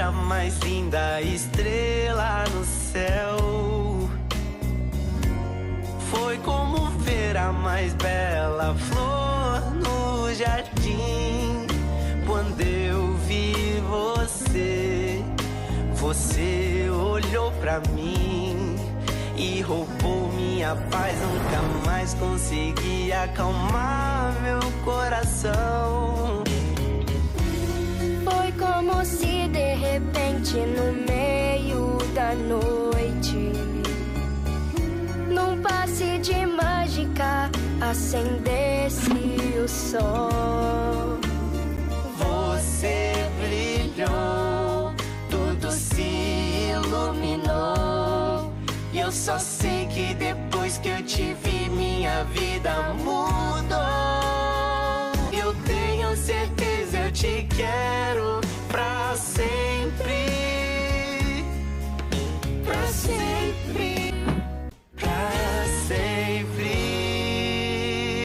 a mais linda estrela no céu. Foi como ver a mais bela flor no jardim. Quando eu vi você, você olhou pra mim e roubou minha paz. Nunca mais consegui acalmar meu coração. Foi como se de repente no meio da noite, num passe de mágica, acendesse o sol. Você brilhou, tudo se iluminou. E eu só sei que depois que eu te vi, minha vida mudou. Eu tenho certeza, eu te quero pra sempre.